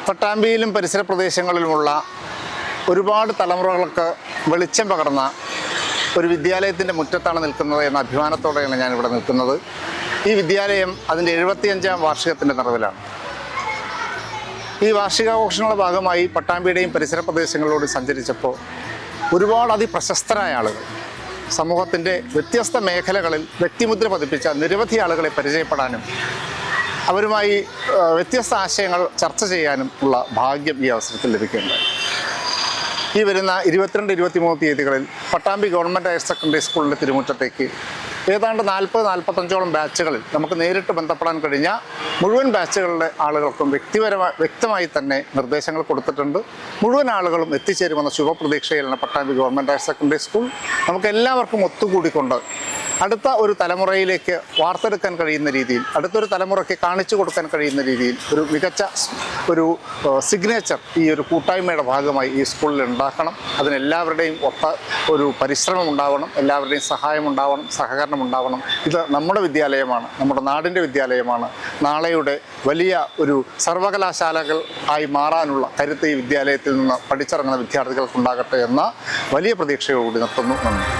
പട്ടാമ്പിയിലും പരിസര പ്രദേശങ്ങളിലുമുള്ള ഒരുപാട് തലമുറകൾക്ക് വെളിച്ചം പകർന്ന ഒരു വിദ്യാലയത്തിൻ്റെ മുറ്റത്താണ് നിൽക്കുന്നത് എന്ന അഭിമാനത്തോടെയാണ് ഞാനിവിടെ നിൽക്കുന്നത്. ഈ വിദ്യാലയം അതിൻ്റെ 75ാം വാർഷികത്തിൻ്റെ നിറവിലാണ്. ഈ വാർഷികാഘോഷങ്ങളുടെ ഭാഗമായി പട്ടാമ്പിയുടെയും പരിസര പ്രദേശങ്ങളിലൂടെ സഞ്ചരിച്ചപ്പോൾ ഒരുപാട് അതിപ്രശസ്തരായ ആളുകൾ, സമൂഹത്തിൻ്റെ വ്യത്യസ്ത മേഖലകളിൽ വ്യക്തിമുദ്ര പതിപ്പിച്ച നിരവധി ആളുകളെ പരിചയപ്പെടാനും അവരുമായി വ്യത്യസ്ത ആശയങ്ങൾ ചർച്ച ചെയ്യാനും ഉള്ള ഭാഗ്യം ഈ അവസരത്തിൽ ലഭിക്കുന്നുണ്ട്. ഈ വരുന്ന 22, 23 തീയതികളിൽ പട്ടാമ്പി ഗവൺമെൻറ് ഹയർ സെക്കൻഡറി സ്കൂളിൻ്റെ തിരുമുറ്റത്തേക്ക് ഏതാണ്ട് 40-45ഓളം ബാച്ചുകളിൽ നമുക്ക് നേരിട്ട് ബന്ധപ്പെടാൻ കഴിഞ്ഞ മുഴുവൻ ബാച്ചുകളിലെ ആളുകൾക്കും വ്യക്തമായി തന്നെ നിർദ്ദേശങ്ങൾ കൊടുത്തിട്ടുണ്ട്. മുഴുവൻ ആളുകളും എത്തിച്ചേരുമെന്ന ശുഭപ്രതീക്ഷയിലാണ് Pattambi government higher secondary school. നമുക്ക് എല്ലാവർക്കും ഒത്തുകൂടിക്കൊണ്ട് അടുത്ത ഒരു തലമുറയിലേക്ക് വാർത്തെടുക്കാൻ കഴിയുന്ന രീതിയിൽ, അടുത്തൊരു തലമുറയ്ക്ക് കാണിച്ചു കൊടുക്കാൻ കഴിയുന്ന രീതിയിൽ ഒരു മികച്ച ഒരു സിഗ്നേച്ചർ ഈ ഒരു കൂട്ടായ്മയുടെ ഭാഗമായി ഈ സ്കൂളിൽ ഉണ്ടാക്കണം. അതിനെല്ലാവരുടെയും ഒത്ത ഒരു പരിശ്രമം ഉണ്ടാവണം, എല്ലാവരുടെയും സഹായം ഉണ്ടാവണം, സഹകരണം ഉണ്ടാവണം. ഇത് നമ്മുടെ വിദ്യാലയമാണ്, നമ്മുടെ നാടിൻ്റെ വിദ്യാലയമാണ്. നാളെയുടെ വലിയ ഒരു സർവകലാശാലകൾ ആയി മാറാനുള്ള കരുത്ത് ഈ വിദ്യാലയത്തിൽ നിന്ന് പഠിച്ചിറങ്ങുന്ന വിദ്യാർത്ഥികൾക്കുണ്ടാകട്ടെ എന്ന വലിയ പ്രതീക്ഷയോടുകൂടി നിർത്തുന്നു. നന്ദി.